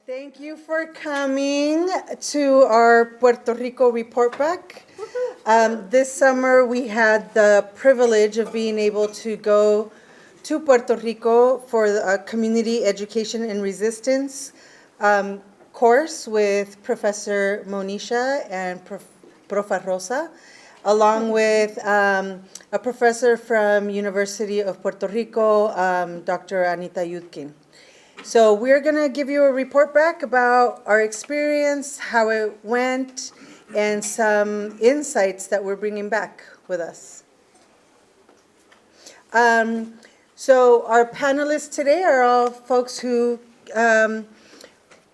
Thank you for coming to our Puerto Rico report back. This summer, we had the privilege of being able to go to Puerto Rico for a community education and resistance course with Professor Monisha and Profa Rosa, along with a professor from University of Puerto Rico, Dr. Anita Yudkin. So we're going to give you a report back about our experience, how it went, and some insights that we're bringing back with us. So our panelists today are all folks who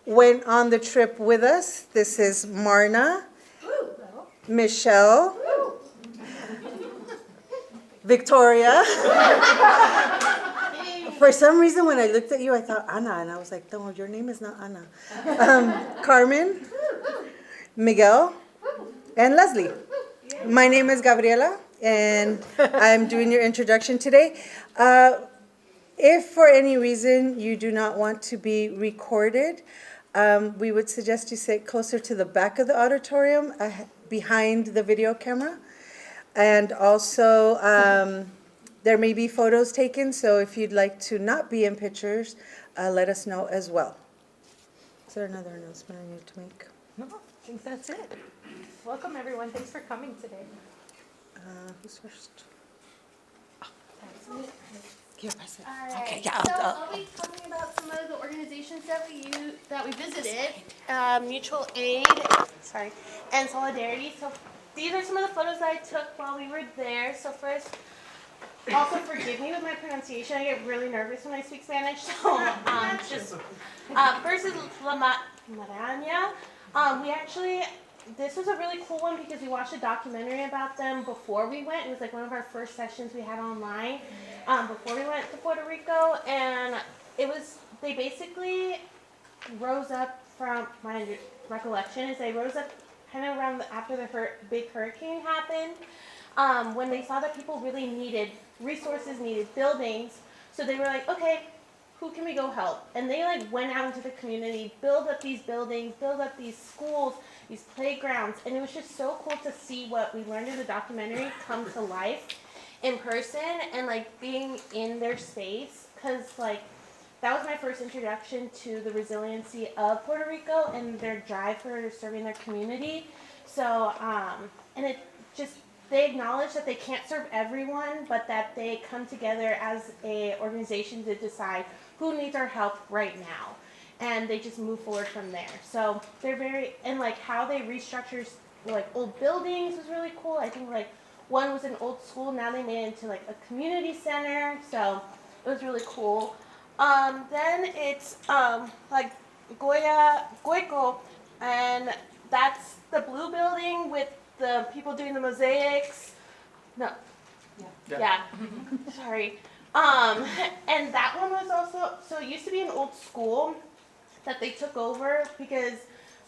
went on the trip with us. This is Marna, Michelle, Victoria. For some reason, when I looked at you, I thought Ana, and I was like, no, your name is not Ana. Carmen, Miguel, and Leslie. My name is Gabriela, and I'm doing your introduction today. If for any reason you do not want to be recorded, we would suggest you sit closer to the back of the auditorium, behind the video camera. And also, there may be photos taken, so if you'd like to not be in pictures, let us know as well. Is there another announcement I need to make? No, I think that's it. Welcome, everyone. Thanks for coming today. Who's first? That's me. Here, pass it. All right. Okay, yeah. So I'll be talking about some of the organizations that we visited, Mutual Aid, and Solidarity. So these are some of the photos that I took while we were there. So first, also forgive me with my pronunciation. I get really nervous when I speak Spanish. So first is La Maraña. This was a really cool one because we watched a documentary about them before we went. It was like one of our first sessions we had online before we went to Puerto Rico, and they basically rose up from my recollection is they rose up kind of around after the big hurricane happened, when they saw that people really needed resources, needed buildings. So they were like, okay, who can we go help? And they went out into the community, build up these buildings, build up these schools, these playgrounds, and it was just so cool to see what we learned in the documentary come to life in person and being in their space, because that was my first introduction to the resiliency of Puerto Rico and their drive for serving their community. So, and it just, they acknowledge that they can't serve everyone, but that they come together as a organization to decide who needs our help right now. And they just move forward from there. So they're and how they restructure old buildings was really cool. I think one was an old school, now they made it into a community center. So it was really cool. Then it's Goico, and that's the blue building with the people doing the mosaics. No. Yeah. Sorry. And that one was also, so it used to be an old school that they took over because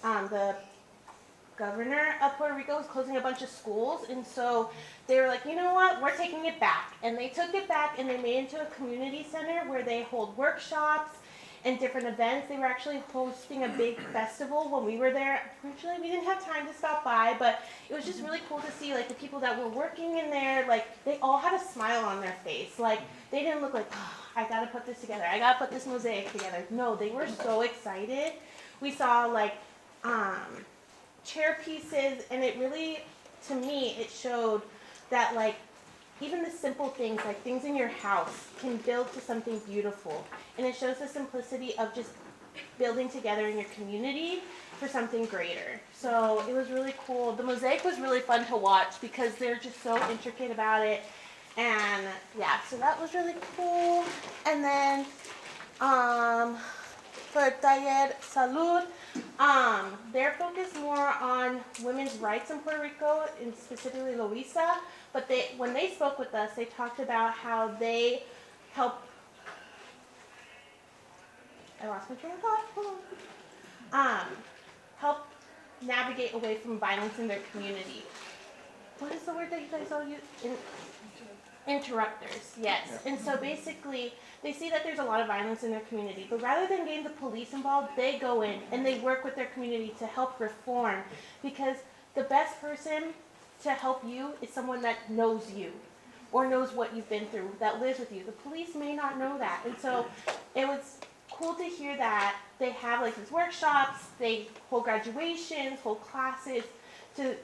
the governor of Puerto Rico was closing a bunch of schools, and so they were like, you know what, we're taking it back. And they took it back and they made it into a community center where they hold workshops and different events. They were actually hosting a big festival when we were there. Unfortunately, we didn't have time to stop by, but it was just really cool to see the people that were working in there, they all had a smile on their face. They didn't look like, oh, I gotta put this together, I gotta put this mosaic together. No, they were so excited. We saw chair pieces, and it really, to me, it showed that even the simple things, things in your house, can build to something beautiful. And it shows the simplicity of just building together in your community for something greater. So it was really cool. The mosaic was really fun to watch because they're just so intricate about it. And yeah, so that was really cool. And then for Taller Salud, they're focused more on women's rights in Puerto Rico, and specifically Louisa. But when they spoke with us, they talked about how they help. I lost my train of thought. Hold on. Help navigate away from violence in their community. What is the word that you guys all use? Interrupters, yes. And so basically, they see that there's a lot of violence in their community, but rather than getting the police involved, they go in and they work with their community to help reform, because the best person to help you is someone that knows you or knows what you've been through, that lives with you. The police may not know that. And so it was cool to hear that they have like these workshops, they hold graduations, hold classes to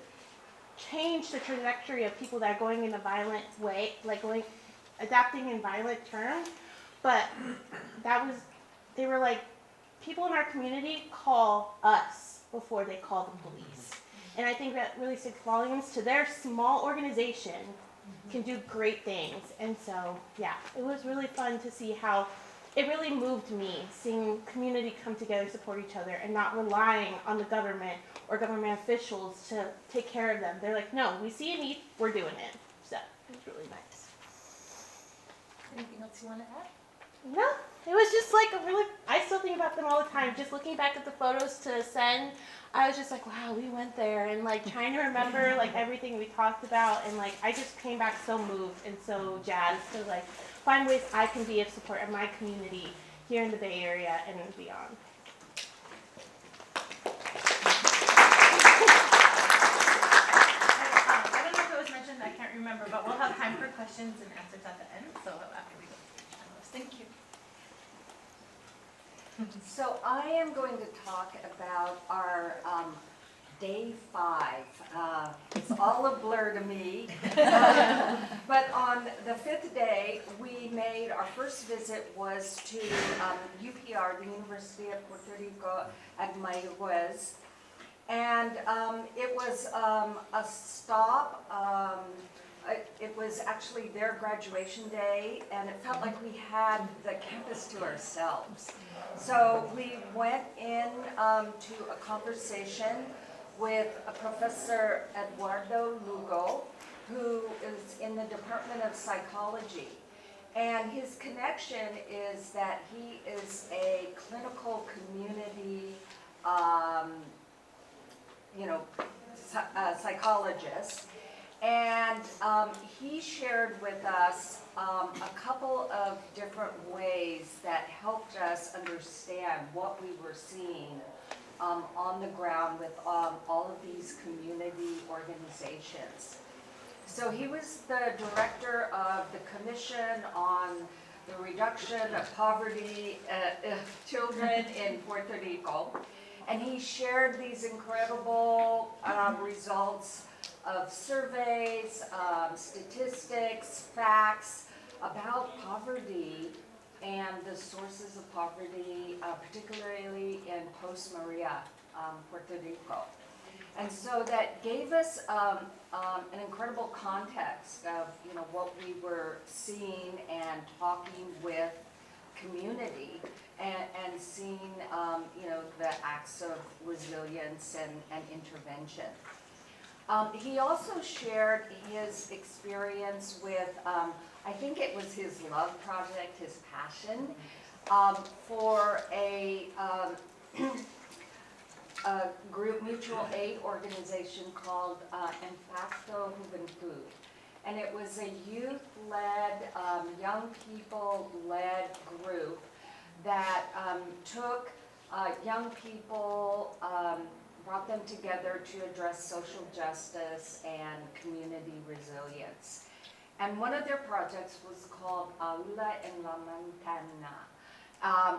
change the trajectory of people that are going in a violent way, like adapting in violent terms. But they were like, people in our community call us before they call the police. And I think that really speaks volumes to their small organization can do great things. And so, yeah, it was really fun to see how it really moved me, seeing community come together, support each other, and not relying on the government or government officials to take care of them. They're like, no, we see a need, we're doing it. So it was really nice. Anything else you want to add? No, it was just like a really, I still think about them all the time. Just looking back at the photos to send, I was just like, wow, we went there, and like trying to remember like everything we talked about, and like I just came back so moved and so jazzed to like find ways I can be of support of my community here in the Bay Area and beyond. I don't know if it was mentioned, I can't remember, but we'll have time for questions and answers at the end, so after we go to the panelists. Thank you. So I am going to talk about our day 5. It's all a blur to me. But on the 5th day, we made our first visit was to UPR, the University of Puerto Rico at Mayagüez. And it was a stop. It was actually their graduation day, and it felt like we had the campus to ourselves. So we went in to a conversation with Professor Eduardo Lugo, who is in the Department of Psychology. And his connection is that he is a clinical community psychologist. And he shared with us a couple of different ways that helped us understand what we were seeing on the ground with all of these community organizations. So he was the director of the Commission on the Reduction of Poverty of Children in Puerto Rico. And he shared these incredible results of surveys, statistics, facts about poverty and the sources of poverty, particularly in post-Maria Puerto Rico. And so that gave us an incredible context of what we were seeing and talking with community and seeing the acts of resilience and intervention. He also shared his experience with, I think it was his love project, his passion, for a group mutual aid organization called Impacto Juventud. And it was a youth-led, young people-led group that took young people, brought them together to address social justice and community resilience. And one of their projects was called Aula en la Montana,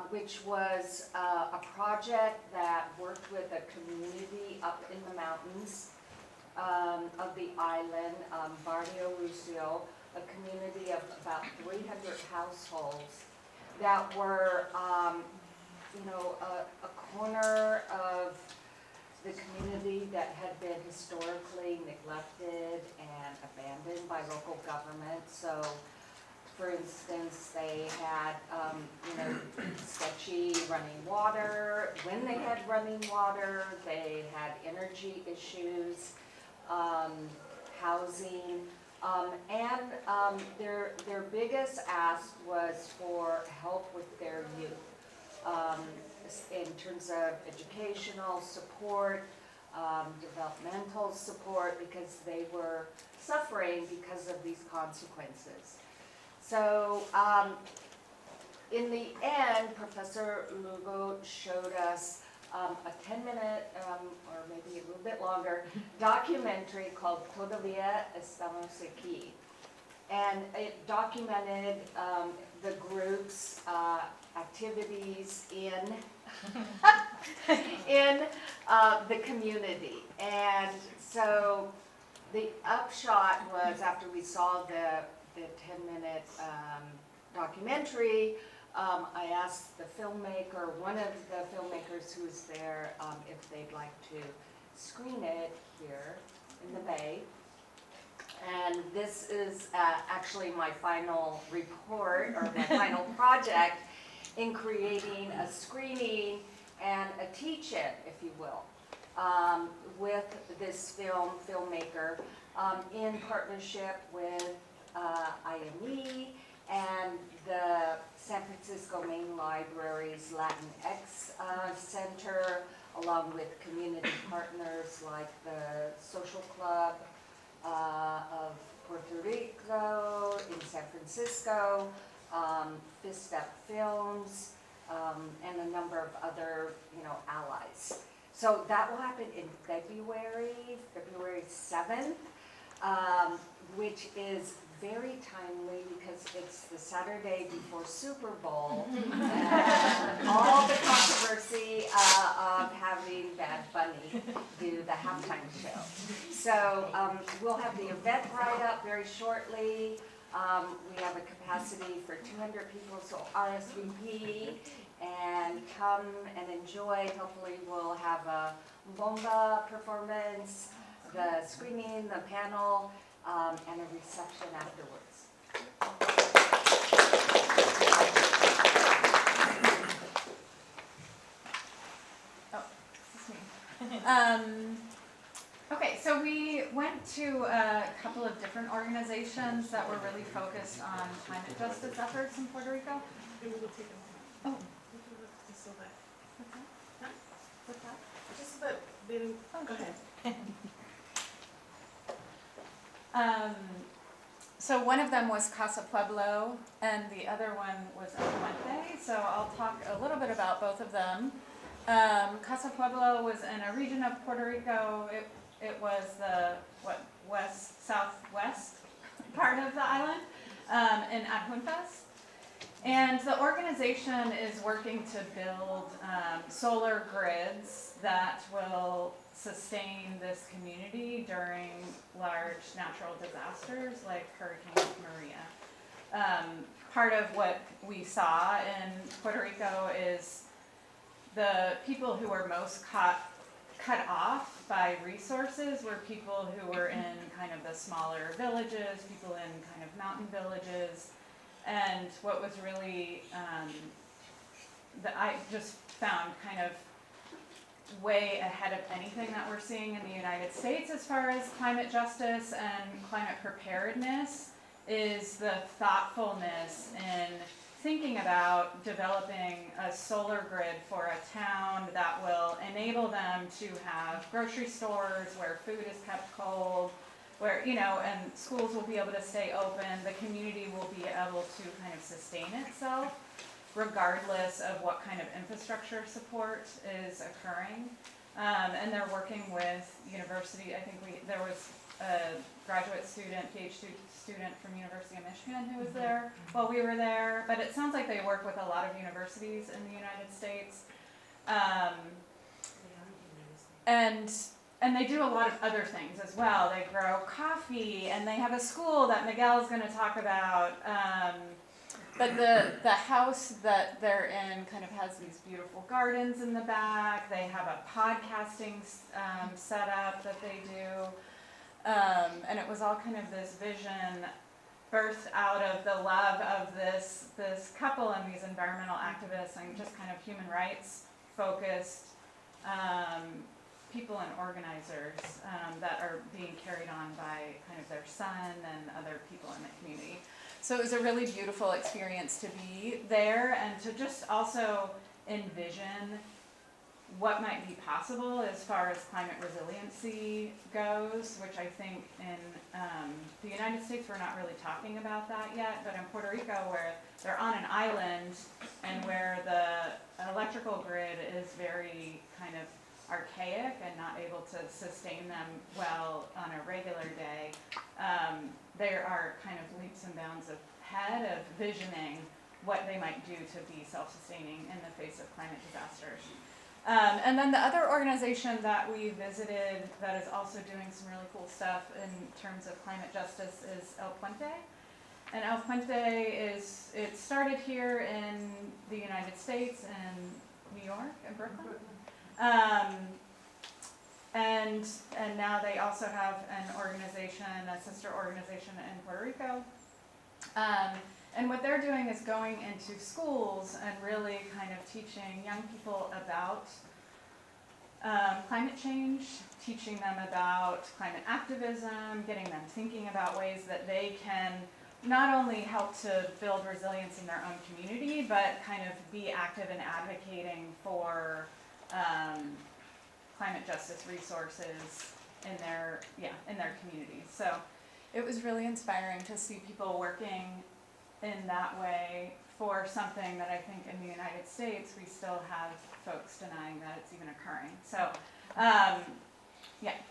which was a project that worked with a community up in the mountains of the island, Barrio Lucio, a community of about 300 households that were, a corner of the community that had been historically neglected and abandoned by local government. So, for instance, they had, sketchy running water. When they had running water, they had energy issues, housing, and their biggest ask was for help with their youth in terms of educational support, developmental support, because they were suffering because of these consequences. So in the end, Professor Lugo showed us a 10-minute, or maybe a little bit longer, documentary called Todavía Estamos Aquí. And it documented the group's activities in the community. And so the upshot was, after we saw the 10-minute documentary, I asked the filmmaker, one of the filmmakers who was there, if they'd like to screen it here in the Bay. And this is actually my final report, or my final project, in creating a screening and a teach-in, if you will, with this filmmaker, in partnership with IME and the San Francisco Main Library's Latinx Center, along with community partners like the Social Club of Puerto Rico, in San Francisco, Fist Up Films, and a number of other, allies. So that will happen in February 7th, which is very timely because it's the Saturday before Super Bowl, and all the controversy of having Bad Bunny do the halftime show. So we'll have the event right up very shortly. We have a capacity for 200 people, so RSVP and come and enjoy. Hopefully we'll have a bomba performance, the screening, the panel, and a reception afterwards. Oh, this is me. Okay, so we went to a couple of different organizations that were really focused on climate justice efforts in Puerto Rico. Maybe we'll take a moment. Oh, Just so that, what's that? just so that they don't, go ahead. So one of them was Casa Pueblo, and the other one was El Puente. So I'll talk a little bit about both of them. Casa Pueblo was in a region of Puerto Rico. It was the southwest part of the island, in Adjuntas. And the organization is working to build solar grids that will sustain this community during large natural disasters like Hurricane Maria. Part of what we saw in Puerto Rico is the people who were most cut off by resources were people who were in kind of the smaller villages, people in kind of mountain villages. And what was really, that I just found kind of way ahead of anything that we're seeing in the United States as far as climate justice and climate preparedness, is the thoughtfulness in thinking about developing a solar grid for a town that will enable them to have grocery stores where food is kept cold, where, and schools will be able to stay open, the community will be able to kind of sustain itself regardless of what kind of infrastructure support is occurring. And they're working with university, I think there was a graduate student, PhD student from University of Michigan who was there while we were there, but it sounds like they work with a lot of universities in the United States. And they do a lot of other things as well. They grow coffee, and they have a school that Miguel's going to talk about. But the house that they're in kind of has these beautiful gardens in the back. They have a podcasting setup that they do. And it was all kind of this vision birthed out of the love of this couple and these environmental activists and just kind of human rights focused people and organizers that are being carried on by kind of their son and other people in the community. So it was a really beautiful experience to be there and to just also envision what might be possible as far as climate resiliency goes, which I think in the United States we're not really talking about that yet, but in Puerto Rico where they're on an island and where the electrical grid is very kind of archaic and not able to sustain them well on a regular day, there are kind of leaps and bounds ahead of visioning what they might do to be self-sustaining in the face of climate disasters. And then the other organization that we visited that is also doing some really cool stuff in terms of climate justice is El Puente. And El Puente it started here in the United States, in New York and Brooklyn. And now they also have an organization, a sister organization in Puerto Rico. And what they're doing is going into schools and really kind of teaching young people about climate change, teaching them about climate activism, getting them thinking about ways that they can not only help to build resilience in their own community, but kind of be active in advocating for climate justice resources in their communities. So it was really inspiring to see people working in that way for something that I think in the United States we still have folks denying that it's even occurring. So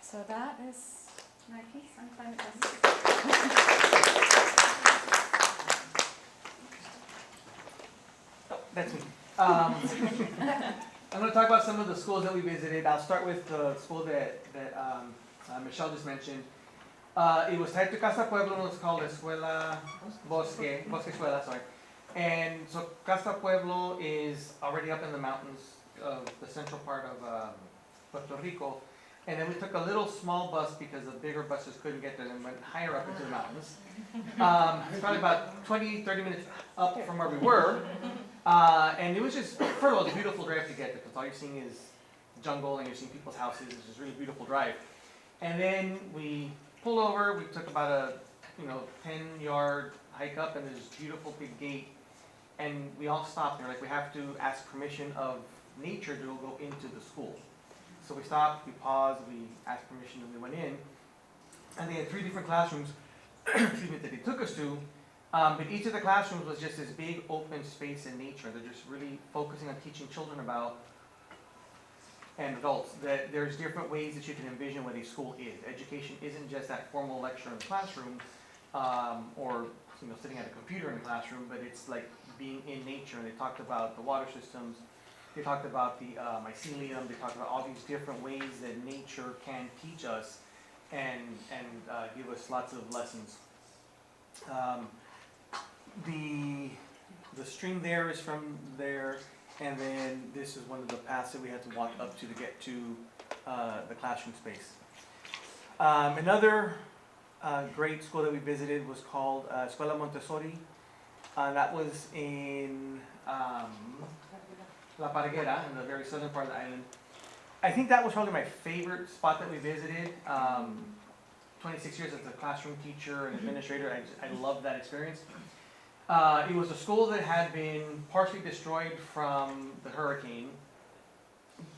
so that is my piece on climate justice. Oh, that's me. I'm going to talk about some of the schools that we visited. I'll start with the school that Michelle just mentioned. It was tied to Casa Pueblo, and it was called Escuela Bosque Escuela, sorry. And so Casa Pueblo is already up in the mountains of the central part of Puerto Rico. And then we took a little small bus because the bigger buses couldn't get there and went higher up into the mountains. It's probably about 20, 30 minutes up from where we were. And it was just, first of all, it's a beautiful drive to get there because all you're seeing is jungle and you're seeing people's houses. It's just a really beautiful drive. And then we pulled over, we took about a 10-yard hike up, and there's this beautiful big gate. And we all stopped there, like we have to ask permission of nature to go into the school. So we stopped, we paused, we asked permission, and we went in. And they had 3 different classrooms excuse me, that they took us to. But each of the classrooms was just this big open space in nature. They're just really focusing on teaching children about, and adults, that there's different ways that you can envision what a school is. Education isn't just that formal lecture in the classroom, or sitting at a computer in the classroom, but it's like being in nature. And they talked about the water systems, they talked about the mycelium, they talked about all these different ways that nature can teach us and give us lots of lessons. The stream there is from there, and then this is one of the paths that we had to walk up to get to the classroom space. Another great school that we visited was called Escuela Montessori. That was in La Parguera, in the very southern part of the island. I think that was probably my favorite spot that we visited. 26 years as a classroom teacher and administrator, I loved that experience. It was a school that had been partially destroyed from the hurricane.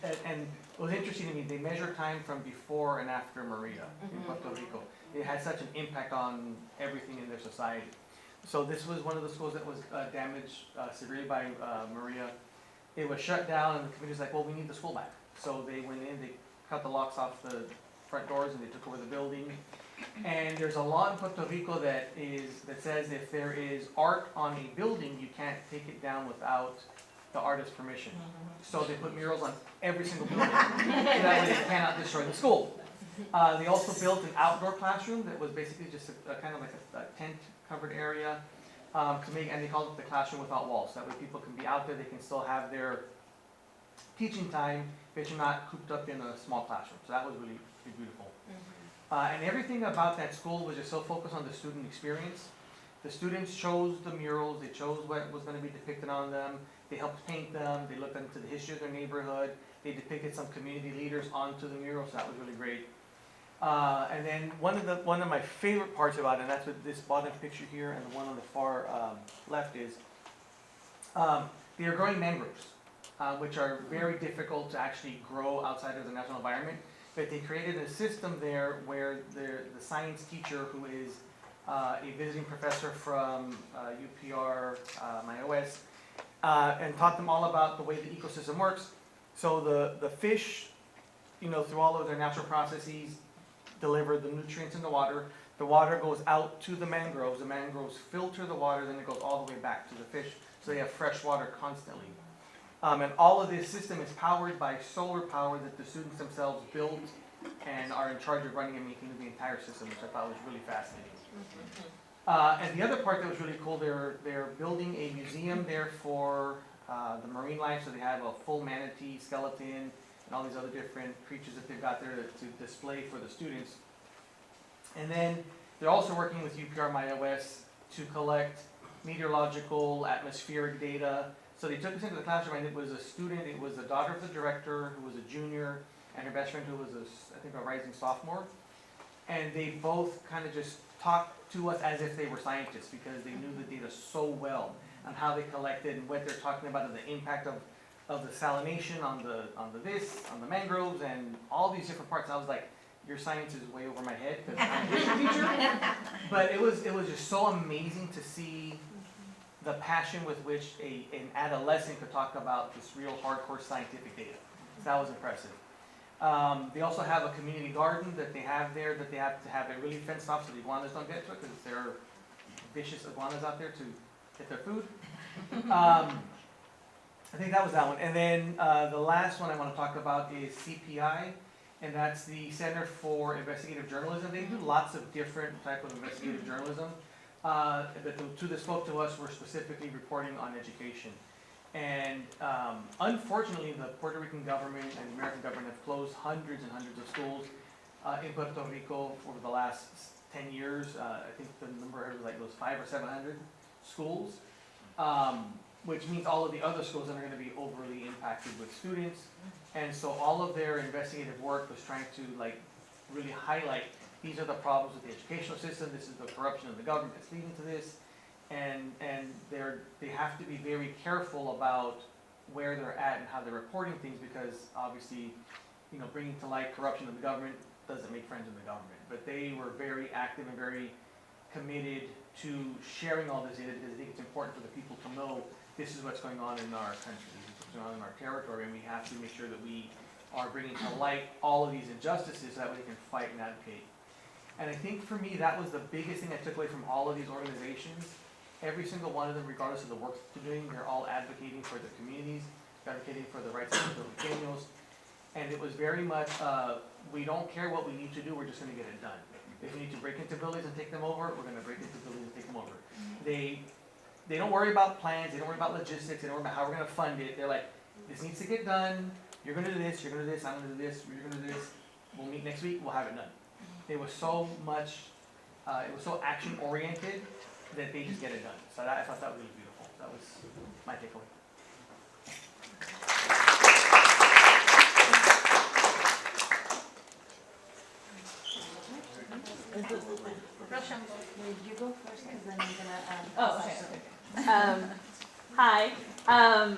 And it was interesting to me, they measured time from before and after Maria in Puerto Rico. It had such an impact on everything in their society. So this was one of the schools that was damaged severely by Maria. It was shut down, and the committee was like, well, we need the school back. So they went in, they cut the locks off the front doors, and they took over the building. And there's a law in Puerto Rico that says if there is art on a building, you can't take it down without the artist's permission. So they put murals on every single building, so that way they cannot destroy the school. They also built an outdoor classroom that was basically just a kind of like a tent-covered area, and they called it the classroom without walls. That way people can be out there, they can still have their teaching time, but you're not cooped up in a small classroom. So that was really, really beautiful. And everything about that school was just so focused on the student experience. The students chose the murals, they chose what was going to be depicted on them, they helped paint them, they looked into the history of their neighborhood, they depicted some community leaders onto the murals, so that was really great. And then one of my favorite parts about it, and that's what this bottom picture here and the one on the far left is, they are growing mangroves. which are very difficult to actually grow outside of the natural environment. But they created a system there where the science teacher, who is a visiting professor from UPR, MyOS, and taught them all about the way the ecosystem works. So the fish, through all of their natural processes, deliver the nutrients in the water. The water goes out to the mangroves filter the water, then it goes all the way back to the fish, so they have fresh water constantly. And all of this system is powered by solar power that the students themselves built and are in charge of running and making the entire system, which I thought was really fascinating. And the other part that was really cool, they're building a museum there for the marine life, so they have a full manatee skeleton and all these other different creatures that they've got there to display for the students. And then they're also working with UPR MyOS to collect meteorological, atmospheric data. So they took us into the classroom, and it was a student, it was the daughter of the director, who was a junior, and her best friend, who was, I think, a rising sophomore. And they both kind of just talked to us as if they were scientists, because they knew the data so well, and how they collected, and what they're talking about, and the impact of the salination on the mangroves, and all these different parts. I was like, your science is way over my head, because I'm a history teacher. But it was just so amazing to see the passion with which an adolescent could talk about this real hardcore scientific data. So that was impressive. They also have a community garden that they have there, that they have to have it really fenced off so the iguanas don't get to it, because there are vicious iguanas out there to get their food. I think that was that one. And then the last one I want to talk about is CPI, and that's the Center for Investigative Journalism. They do lots of different type of investigative journalism. But the two that spoke to us were specifically reporting on education. And unfortunately, the Puerto Rican government and the American government have closed hundreds and hundreds of schools in Puerto Rico over the last 10 years. I think the number was like those 500 or 700 schools, which means all of the other schools are going to be overly impacted with students. And so all of their investigative work was trying to really highlight, these are the problems with the educational system, this is the corruption of the government that's leading to this, and they have to be very careful about where they're at and how they're reporting things, because obviously, bringing to light corruption of the government doesn't make friends in the government. But they were very active and very committed to sharing all this data, because I think it's important for the people to know this is what's going on in our country, this is what's going on in our territory, and we have to make sure that we are bringing to light all of these injustices so that we can fight and advocate. And I think for me, that was the biggest thing I took away from all of these organizations. Every single one of them, regardless of the work they're doing, they're all advocating for their communities, advocating for the rights of the Filipinos. And it was very much, we don't care what we need to do, we're just gonna get it done. If we need to break into buildings and take them over, we're gonna break into buildings and take them over. They don't worry about plans, they don't worry about logistics, they don't worry about how we're gonna fund it. They're like, this needs to get done, you're gonna do this, you're gonna do this, I'm gonna do this, you're gonna do this. We'll meet next week, we'll have it done. It was so much, it was so action-oriented that they just get it done. So I thought that was really beautiful. That was my takeaway. You go first, because then I'm gonna. Oh, okay. Hi.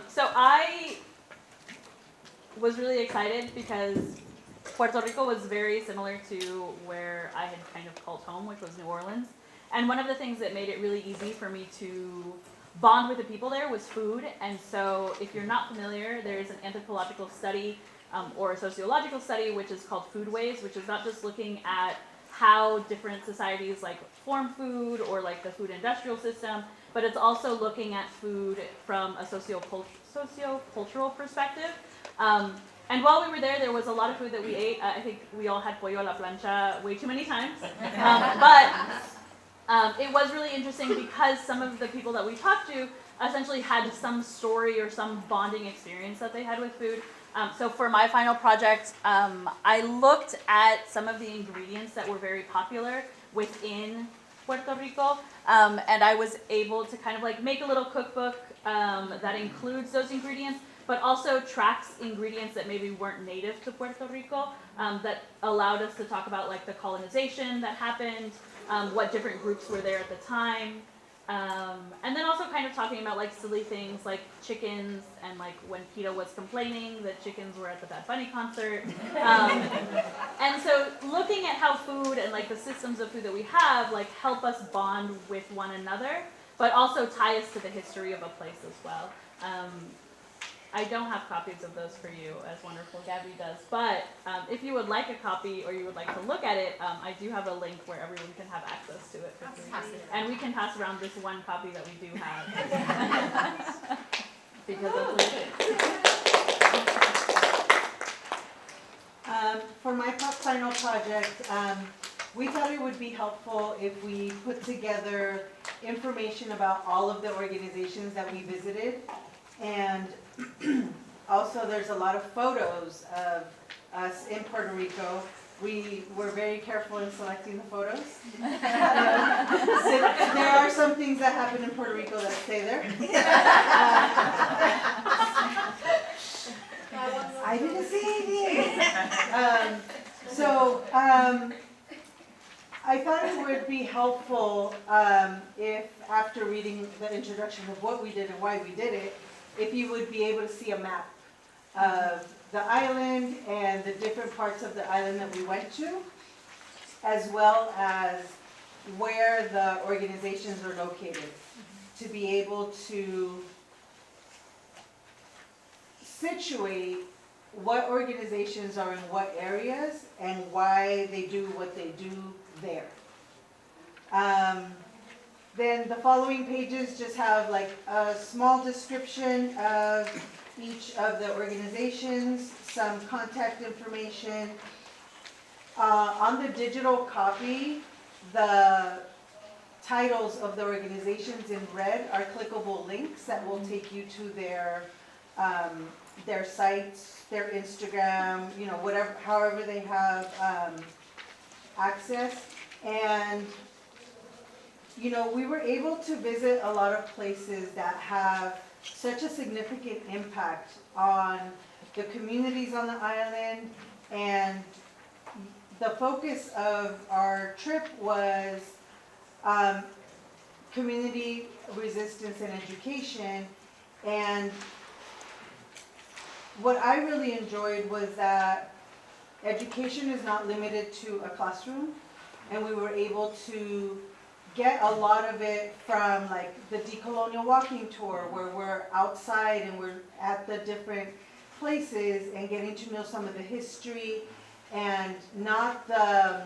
So I was really excited because Puerto Rico was very similar to where I had kind of called home, which was New Orleans. And one of the things that made it really easy for me to bond with the people there was food. And so if you're not familiar, there's an anthropological study or a sociological study, which is called foodways, which is not just looking at how different societies form food or the food industrial system, but it's also looking at food from a socio-cultural perspective. And while we were there was a lot of food that we ate. I think we all had pollo a la plancha way too many times. But it was really interesting because some of the people that we talked to essentially had some story or some bonding experience that they had with food. So for my final project, I looked at some of the ingredients that were very popular within Puerto Rico, and I was able to kind of make a little cookbook that includes those ingredients, but also tracks ingredients that maybe weren't native to Puerto Rico, that allowed us to talk about the colonization that happened, what different groups were there at the time, And then also kind of talking about like silly things like chickens and like when PETA was complaining that chickens were at the Bad Bunny concert. And so looking at how food and like the systems of food that we have like help us bond with one another, but also tie us to the history of a place as well. I don't have copies of those for you, as wonderful Gabby does, but if you would like a copy or you would like to look at it, I do have a link where everyone can have access to it for free. And we can pass around this one copy that we do have. Because of For my final project, we thought it would be helpful if we put together information about all of the organizations that we visited. And also there's a lot of photos of us in Puerto Rico. We were very careful in selecting the photos. There are some things that happen in Puerto Rico that stay there. I didn't see anything. I thought it would be helpful if, after reading the introduction of what we did and why we did it, if you would be able to see a map of the island and the different parts of the island that we went to, as well as where the organizations are located, to be able to situate what organizations are in what areas and why they do what they do there. Then the following pages just have like a small description of each of the organizations, some contact information. On the digital copy, the titles of the organizations in red are clickable links that will take you to their sites, their Instagram, whatever, however they have access. And we were able to visit a lot of places that have such a significant impact on the communities on the island. And the focus of our trip was community resistance and education. And what I really enjoyed was that education is not limited to a classroom, and we were able to get a lot of it from like the decolonial walking tour, where we're outside and we're at the different places and getting to know some of the history, and not the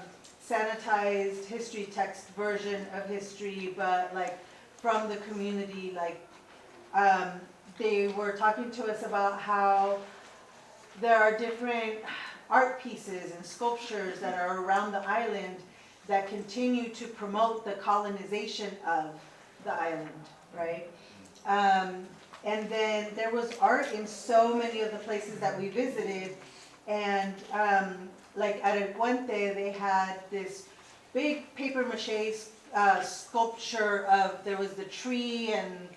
sanitized history text version of history, but like from the community. Like they were talking to us about how there are different art pieces and sculptures that are around the island that continue to promote the colonization of the island, right? And then there was art in so many of the places that we visited. And like at El Puente, they had this big paper mache sculpture of, there was the tree, and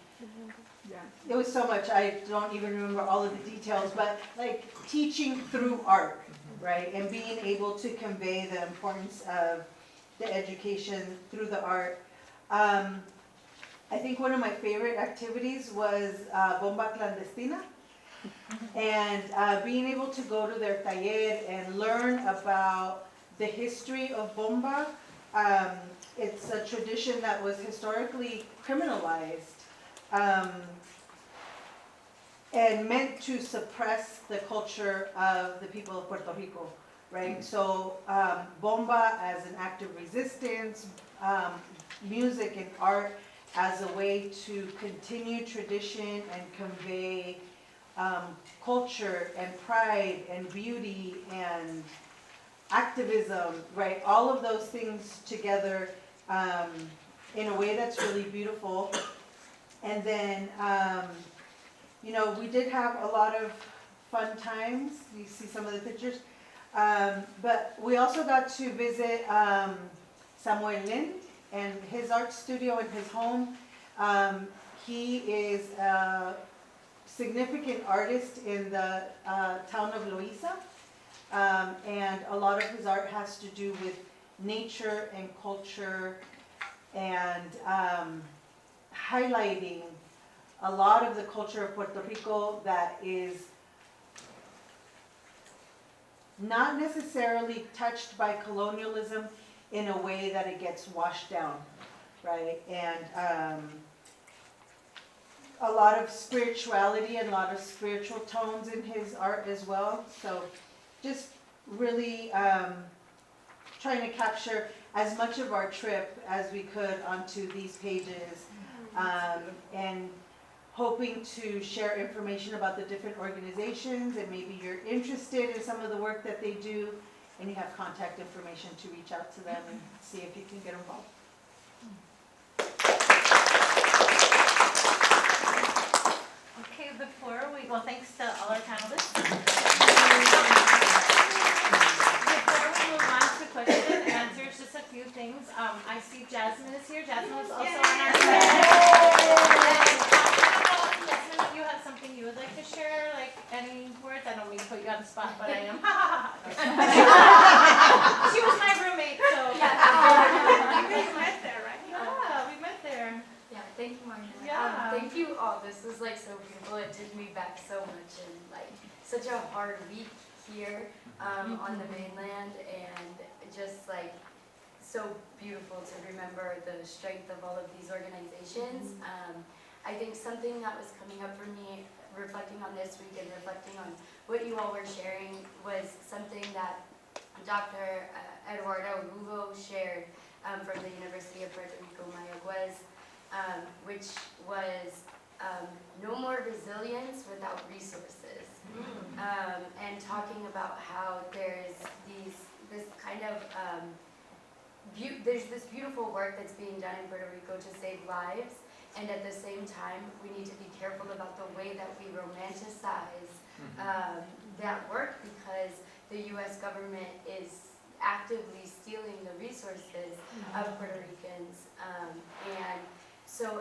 it was so much, I don't even remember all of the details, but like teaching through art, right? And being able to convey the importance of the education through the art. I think one of my favorite activities was Bomba Clandestina. And being able to go to their taller and learn about the history of Bomba. It's a tradition that was historically criminalized and meant to suppress the culture of the people of Puerto Rico, right? So Bomba as an act of resistance, music and art as a way to continue tradition and convey culture and pride and beauty and activism, right? All of those things together in a way that's really beautiful. And then, we did have a lot of fun times. You see some of the pictures. But we also got to visit Samuel Lind and his art studio and his home. He is a significant artist in the town of Loíza. And a lot of his art has to do with nature and culture and highlighting a lot of the culture of Puerto Rico that is not necessarily touched by colonialism in a way that it gets washed down, right? And a lot of spirituality and a lot of spiritual tones in his art as well. So just really trying to capture as much of our trip as we could onto these pages, and hoping to share information about the different organizations, and maybe you're interested in some of the work that they do and you have contact information to reach out to them and see if you can get involved. Okay, well, thanks to all our panelists. Before we move on to questions and answers, just a few things. I see Jasmine is here. Jasmine is also on our team. Jasmine, if you have something you would like to share, like any words, I don't mean to put you on the spot, but I am. She was my roommate, so. You guys met there, right? Yeah, we met there. Yeah, thank you, Marina. Yeah. Thank you all. This was like so beautiful. It took me back so much, and like such a hard week here on the mainland, and just like so beautiful to remember the strength of all of these organizations. I think something that was coming up for me, reflecting on this week and reflecting on what you all were sharing, was something that Dr. Eduardo Lugo shared from the University of Puerto Rico, Mayagüez, which was no more resilience without resources, and talking about how there's this kind of there's this beautiful work that's being done in Puerto Rico to save lives, and at the same time we need to be careful about the way that we romanticize that work, because the U.S. government is actively stealing the resources of Puerto Ricans,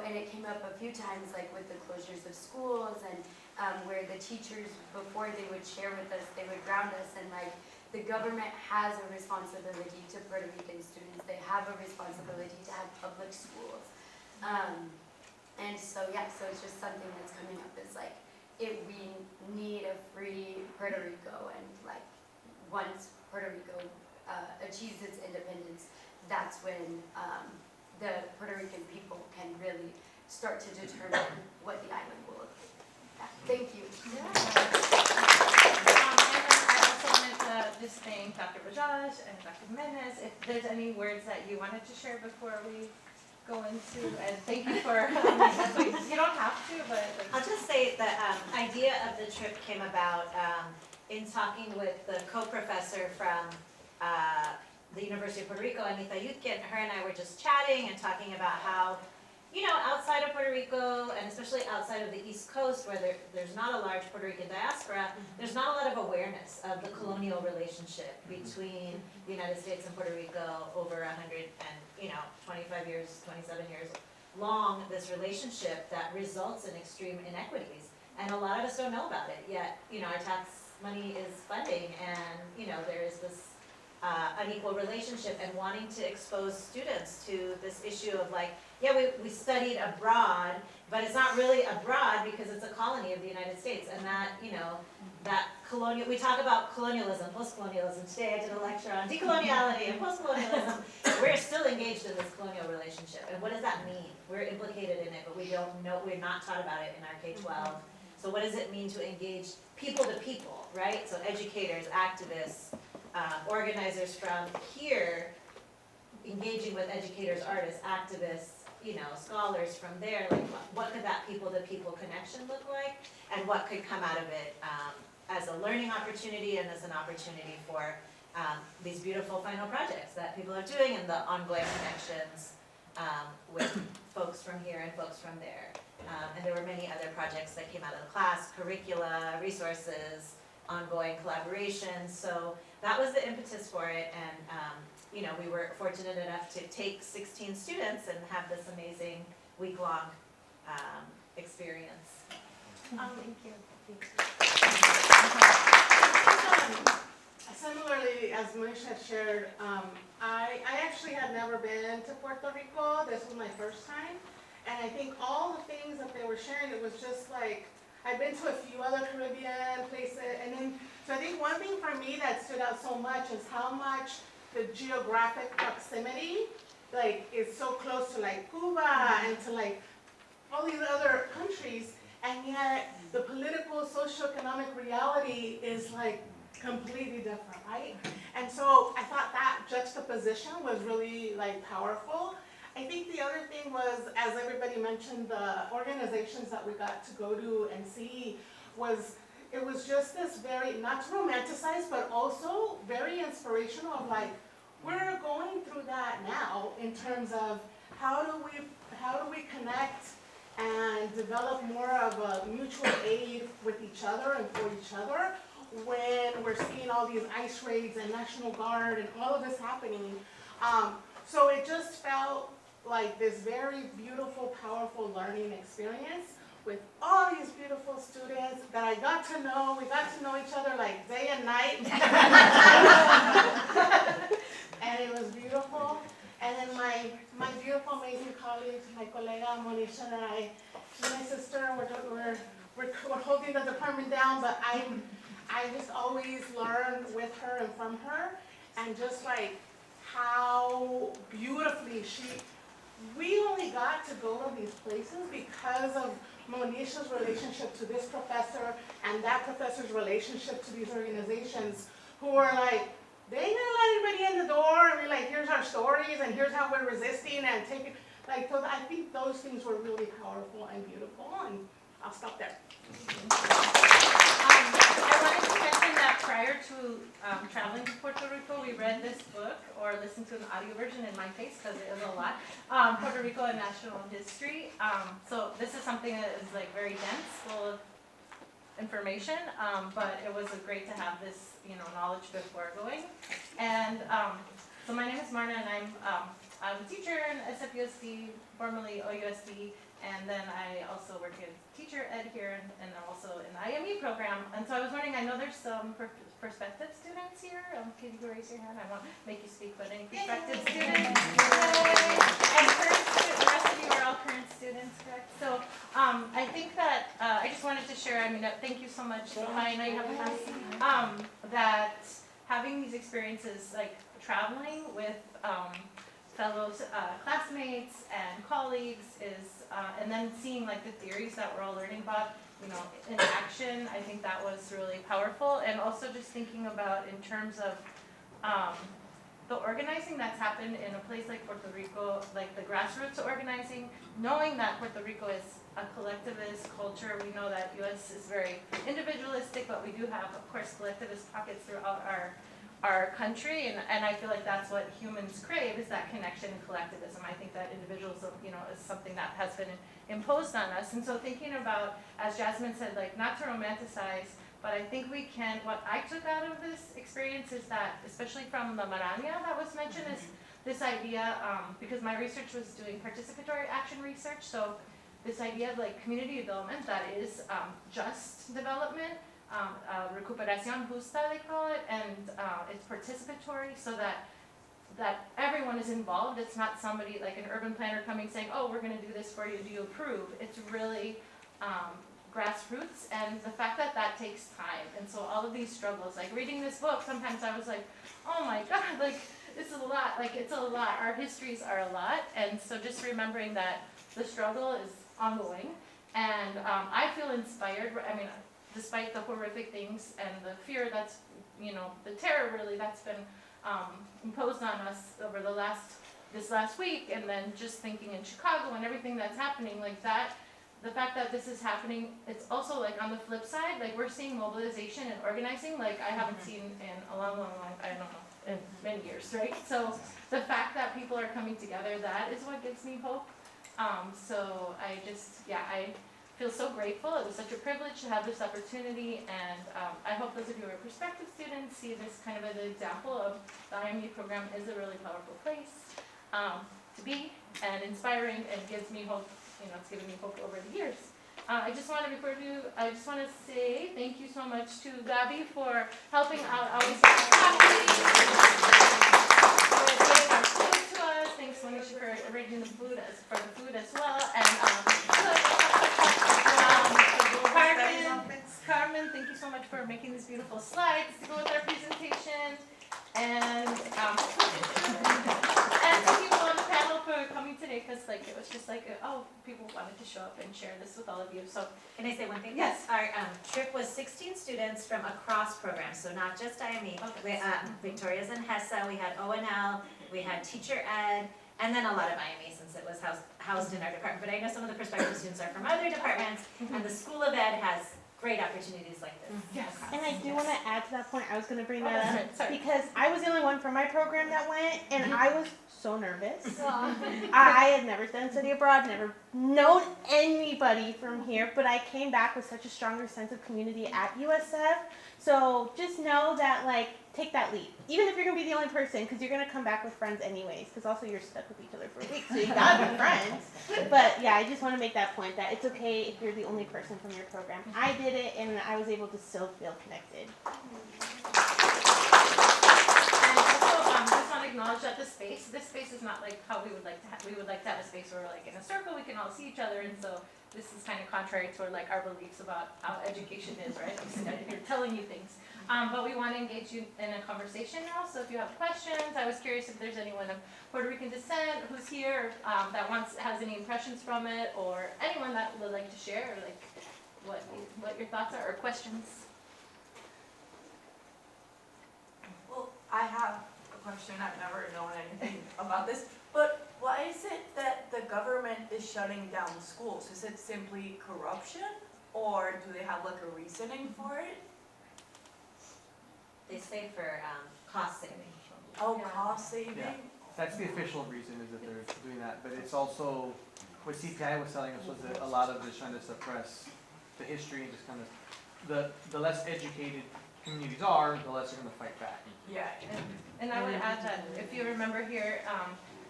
and it came up a few times, like with the closures of schools, and where the teachers, before they would share with us, they would ground us, and like the government has a responsibility to Puerto Rican students. They have a responsibility to have public schools, and so so it's just something that's coming up. Is like we need a free Puerto Rico, and like once Puerto Rico achieves its independence, that's when the Puerto Rican people can really start to determine what the island will look like. Thank you. And then I also wanted to just thank Dr. Bajaj and Dr. Jimenez. If there's any words that you wanted to share before we go into, and thank you for, you don't have to, but. I'll just say the idea of the trip came about in talking with the co-professor from the University of Puerto Rico, Anita Yutkin. Her and I were just chatting and talking about how, outside of Puerto Rico, and especially outside of the East Coast, where there's not a large Puerto Rican diaspora, there's not a lot of awareness of the colonial relationship between the United States and Puerto Rico over 25 years, 27 years long, this relationship that results in extreme inequities. And a lot of us don't know about it, yet, our tax money is funding, and, there is this unequal relationship, and wanting to expose students to this issue of like, we studied abroad, but it's not really abroad because it's a colony of the United States, and that, that colonial, we talk about colonialism, post-colonialism. Today I did a lecture on decoloniality and post-colonialism. We're still engaged in this colonial relationship, and what does that mean? We're implicated in it, but we don't know, we're not taught about it in our K-12. So what does it mean to engage people to people, right? So educators, activists, organizers from here, engaging with educators, artists, activists, scholars from there, like what could that people-to-people connection look like, and what could come out of it as a learning opportunity and as an opportunity for these beautiful final projects that people are doing, and the ongoing connections with folks from here and folks from there. And there were many other projects that came out of the class, curricula, resources, ongoing collaborations. So that was the impetus for it, and we were fortunate enough to take 16 students and have this amazing week-long experience. Thank you. Similarly, as Moisha shared, I actually had never been to Puerto Rico. This was my first time. And I think all the things that they were sharing, it was just like, I've been to a few other Caribbean places, and then, so I think one thing for me that stood out so much is how much the geographic proximity, like, is so close to like Cuba and to like all these other countries, and yet the political, socioeconomic reality is like completely different, right? And so I thought that juxtaposition was really like powerful. I think the other thing was, as everybody mentioned, the organizations that we got to go to and see it was just this very, not to romanticize, but also very inspirational of like, we're going through that now in terms of how do we connect and develop more of a mutual aid with each other and for each other when we're seeing all these ICE raids and National Guard and all of this happening. So it just felt like this very beautiful, powerful learning experience with all these beautiful students that I got to know. We got to know each other like day and night. And it was beautiful. And then my beautiful, amazing colleagues, my colega Monisha and she's my sister, we're holding the department down, but I just always learn with her and from her, and just like how beautifully we only got to go to these places because of Monisha's relationship to this professor and that professor's relationship to these organizations who are like, they didn't let anybody in the door and be like, here's our stories and here's how we're resisting and taking, like, so I think those things were really powerful and beautiful, and I'll stop there. I wanted to mention that prior to traveling to Puerto Rico, we read this book or listened to an audio version in my case because it was a lot. Puerto Rico and National History. So this is something that is like very dense, full of information, but it was great to have this, knowledge before going. And so my name is Marna, and I'm a teacher in SFUSD, formerly OUSD. And then I also work as teacher ed here and also in the IME program. And so I was wondering, I know there's some prospective students here. Can you raise your hand? I won't make you speak, but any prospective students? Yay! And current students, the rest of you are all current students, correct? So I think that I just wanted to share, thank you so much. I know you have a class. That having these experiences, like traveling with fellow classmates and colleagues and then seeing like the theories that we're all learning about, in action, I think that was really powerful. And also just thinking about in terms of the organizing that's happened in a place like Puerto Rico, like the grassroots organizing, knowing that Puerto Rico is a collectivist culture. We know that US is very individualistic, but we do have, of course, collectivist pockets throughout our country, and I feel like that's what humans crave, is that connection and collectivism. I think that individualism, is something that has been imposed on us. And so thinking about, as Jasmine said, like not to romanticize, but I think we can, what I took out of this experience is that, especially from the Marania that was mentioned, is this idea, because my research was doing participatory action research, so this idea of like community development that is just development, recuperación justa they call it, and it's participatory so that everyone is involved. It's not somebody like an urban planner coming saying, oh, we're going to do this for you, do you approve? It's really grassroots, and the fact that that takes time. And so all of these struggles, like reading this book, sometimes I was like, oh my God, like this is a lot, like it's a lot, our histories are a lot. And so just remembering that the struggle is ongoing, and I feel inspired. Despite the horrific things and the fear that's, the terror really that's been imposed on us over this last week, and then just thinking in Chicago and everything that's happening, like that, the fact that this is happening, it's also like on the flip side, like we're seeing mobilization and organizing like I haven't seen in a long, I don't know, in many years, right? So the fact that people are coming together, that is what gives me hope. So I feel so grateful. It was such a privilege to have this opportunity, and I hope those of you who are prospective students see this kind of as an example of the IME program is a really powerful place to be, and inspiring, and gives me hope. It's given me hope over the years. I just want to say thank you so much to Gabby for helping out always with getting our food to us. Thanks, Monisha, for arranging the food as well, and people wanted to show up and share this with all of you. So Can I say one thing? Yes. Our trip was 16 students from across programs, so not just IME. Okay. Victoria's and HESA, we had ONL, we had teacher ed, and then a lot of IME since it was housed in our department. But I know some of the prospective students are from other departments, and the School of Ed has great opportunities like this. yes. And I do want to add to that point. I was going to bring that Oh, up sorry. because I was the only one from my program that went, and I was so nervous. So, I had never done study abroad, never known anybody from here, but I came back with such a stronger sense of community at USF. So just know that, like, take that leap. Even if you're gonna be the only person, because you're gonna come back with friends anyways, because also you're stuck with each other for a week, so you gotta be friends. But yeah, I just want to make that point that it's okay if you're the only person from your program. I did it, and I was able to still feel connected. And also, just want to acknowledge that this space is not like how we would like to have, we would like to have a space where we're like in a circle, we can all see each other, and so this is kind of contrary to like our beliefs about how education is, right? I'm sitting here telling you things. But we want to engage you in a conversation now, so if you have questions, I was curious if there's anyone of Puerto Rican descent who's here, that has any impressions from it, or anyone that would like to share, like, what your thoughts are, or questions. Well, I have a question. I've never known anything about this, but why is it that the government is shutting down schools? Is it simply corruption, or do they have like a reasoning for it? They say for cost saving. Oh, Yeah. cost saving? Yeah. That's the official reason is that they're doing that, but it's also, what CPI was telling us was that a lot of this trying to suppress the history and just kind of, the less educated communities are, the less they're gonna fight back. Yeah. And I would add that if you remember here,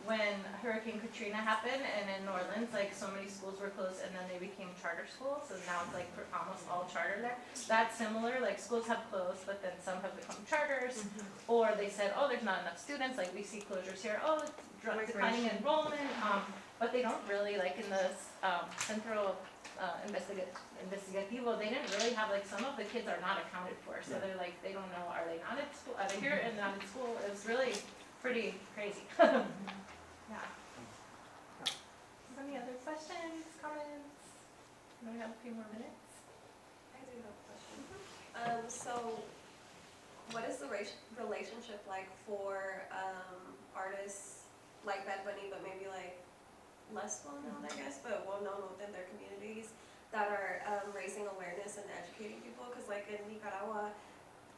when Hurricane Katrina happened and in New Orleans, like so many schools were closed and then they became charter schools, and now it's like almost all charter there. That's similar, like schools have closed, but then some have become charters, or they said, oh, there's not enough students, like we see closures here, oh, declining enrollment, but they don't really, like in the Centro Investigativo, they didn't really have, like, some of the kids are not accounted for, so they're like, they don't know, are they not at school, are they here and not at school? It was really pretty crazy. Yeah. Any other questions, comments? We have a few more minutes. I do have a question. So what is the relationship like for artists like Bad Bunny, but maybe like less well known, I guess, but well known within their communities that are raising awareness and educating people? Because like in Nicaragua,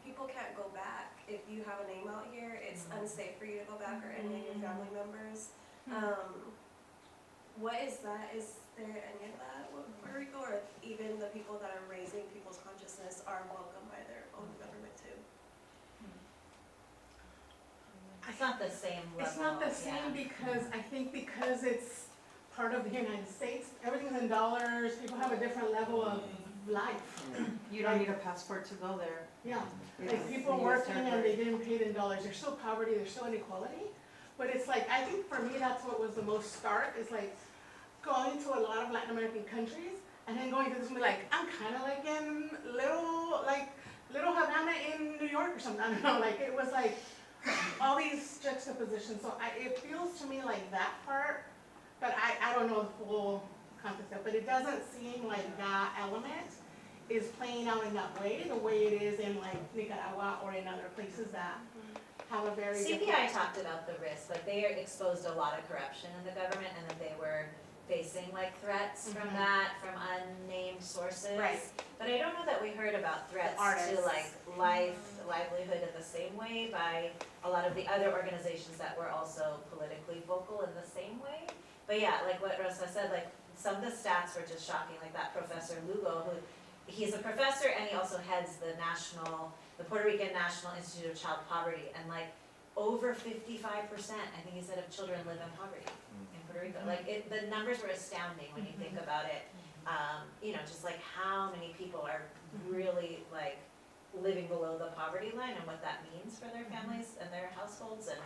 people can't go back. If you have a name out here, it's unsafe for you to go back, or any of your family members. What is that? Is there any of that with Puerto Rico, or even the people that are raising people's consciousness are welcomed by their own government too? It's not the same level. It's not the same because I think because it's part of the United States, everything's in dollars, people have a different level of life. You don't need a passport to go there. Yeah, It's like people the US working and territory. they didn't pay it in dollars, there's still poverty, there's still inequality. But it's like, I think for me, that's what was the most stark, is like going to a lot of Latin American countries and then going to this and be like, I'm kind of like in little Havana in New York or something, I don't know, like it was like all these juxtapositions. So it feels to me like that part, but I don't know the full context of it, but it doesn't seem like that element is playing out in that way, the way it is in like Nicaragua or in other places that have a very CPI talked about the risk, like they exposed a lot of corruption in the government, and that they were facing like threats from that, from unnamed sources. Right. But I don't know that we heard about threats to artists. like livelihood in the same way by a lot of the other organizations that were also politically vocal in the same way. But yeah, like what Rosa said, like some of the stats were just shocking, like that Professor Lugo, who he's a professor and he also heads the Puerto Rican National Institute of Child Poverty, and like over 55%, I think he said, of children live in poverty in Puerto Rico. Like the numbers were astounding when you think about it. You know, just like how many people are really like living below the poverty line and what that means for their families and their households, and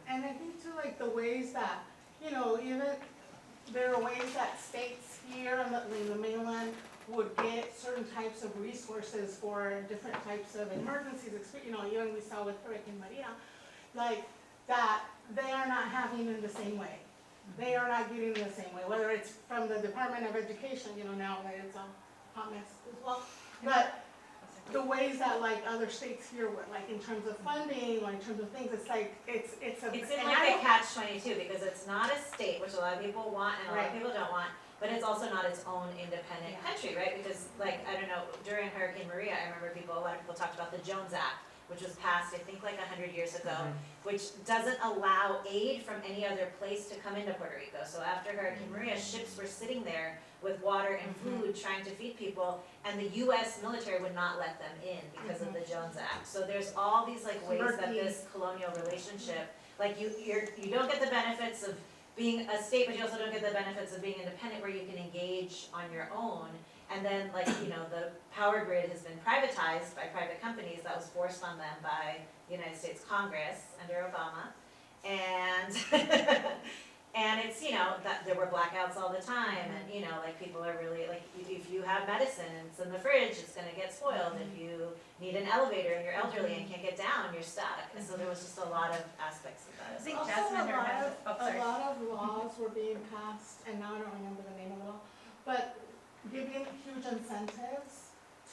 And I think too, like the ways that, you know, even there are ways that states here on the mainland would get certain types of resources for different types of emergencies, you know, even we saw with Hurricane Maria, like that they are not having in the same way. they are not getting the same way, whether it's from the Department of Education, now that it's a hot mess as well. But the ways that like other states here would, like in terms of funding or in terms of things, it's like, it's a. It's in and like I a don't- catch-22 because it's not a state, which a lot of people want and a lot of Right. people don't want, but it's also not its own independent Yeah. country, right? Because like, I don't know, during Hurricane Maria, I remember a lot of people talked about the Jones Act, which was passed, I think, like 100 years ago, which doesn't allow aid from any other place to come into Puerto Rico. So after Hurricane Maria, ships were sitting there with water and food trying to feed people, and the US military would not let them in because of the Jones Act. So there's all these like ways that this colonial relationship, like you don't get the benefits of being a state, but you also don't get the benefits of being independent where you can engage on your own. And then like, the power grid has been privatized by private companies. That was forced on them by the United States Congress under Obama. And and it's, that there were blackouts all the time, and like people are really like, if you have medicine and it's in the fridge, it's gonna get spoiled. If you need an elevator and you're elderly and can't get down, you're stuck. And so there was just a lot of aspects of that as I think well. Jasmine Also, has, oh, sorry. a lot of laws were being passed, and now I don't remember the name of the law, but giving huge incentives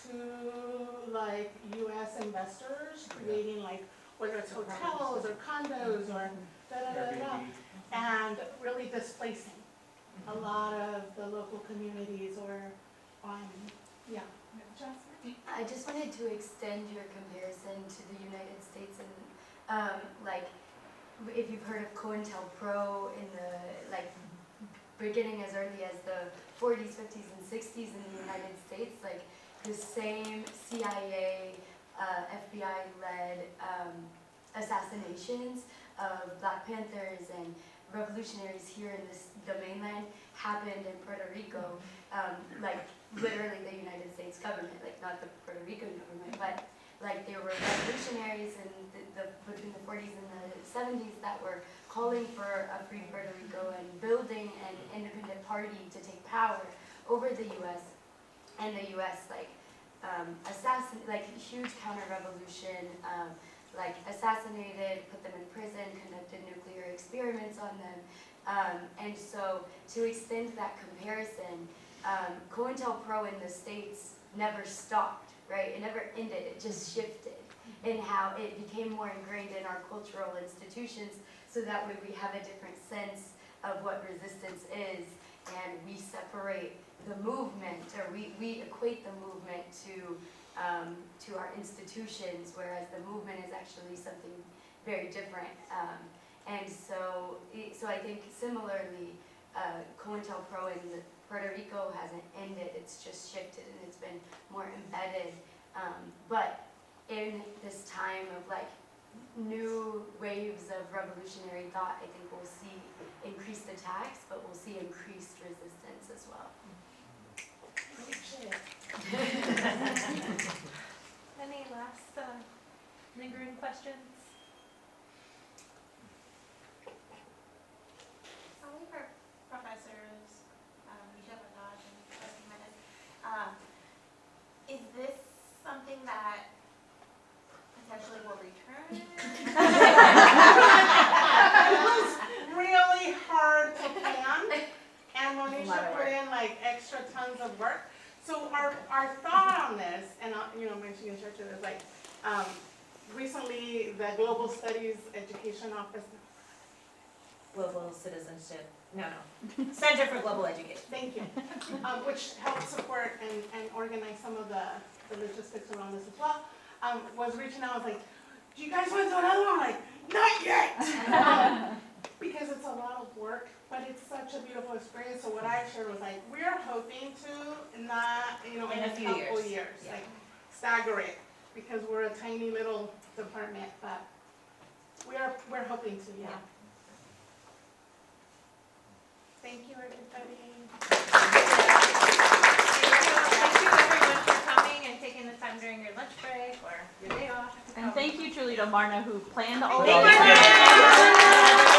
to like US investors, creating like, whether it's hotels or condos or da-da-da-da, and really displacing a lot of the local communities or, yeah. Jasmine? I just wanted to extend your comparison to the United States and like if you've heard of COINTELPRO in the like beginning as early as the 40s, 50s, and 60s in the United States, like the same CIA, FBI-led assassinations of Black Panthers and revolutionaries here in the mainland happened in Puerto Rico, like literally the United States government, like not the Puerto Rican government, but like there were revolutionaries in between the 40s and the 70s that were calling for a free Puerto Rico and building an independent party to take power over the U.S. And the U.S. Huge counter-revolution, assassinated, put them in prison, conducted nuclear experiments on them. And so to extend that comparison, COINTELPRO in the States never stopped, right? It never ended, it just shifted in how it became more ingrained in our cultural institutions, so that way we have a different sense of what resistance is, and we separate the movement, or we equate the movement to our institutions, whereas the movement is actually something very different. And so I think similarly, COINTELPRO in Puerto Rico hasn't ended, it's just shifted and it's been more embedded. But in this time of new waves of revolutionary thought, I think we'll see increased attacks, but we'll see increased resistance as well. Any last lingering questions? Only for professors, Misha Pataj and Professor Jimenez, is this something that potentially will return? It was really hard to plan, and Monisha put in extra tons of work. So our thought on this, and mentioning churches, is recently the Global Studies Education Office. Global Citizenship, no, Center for Global Education. Thank you. Which helped support and organize some of the logistics around this as well. Was reaching out, was like, do you guys want to do another one? I'm like, not yet! Because it's a lot of work, but it's such a beautiful experience. So what I shared was we're hoping to not, in a few couple years. years, Yeah. stagger it, because we're a tiny little department, but we're hoping to, yeah. Thank you, everybody. Thank you everyone for coming and taking the time during your lunch break or your day off. And thank you truly to Marna who planned all of Thank this. you.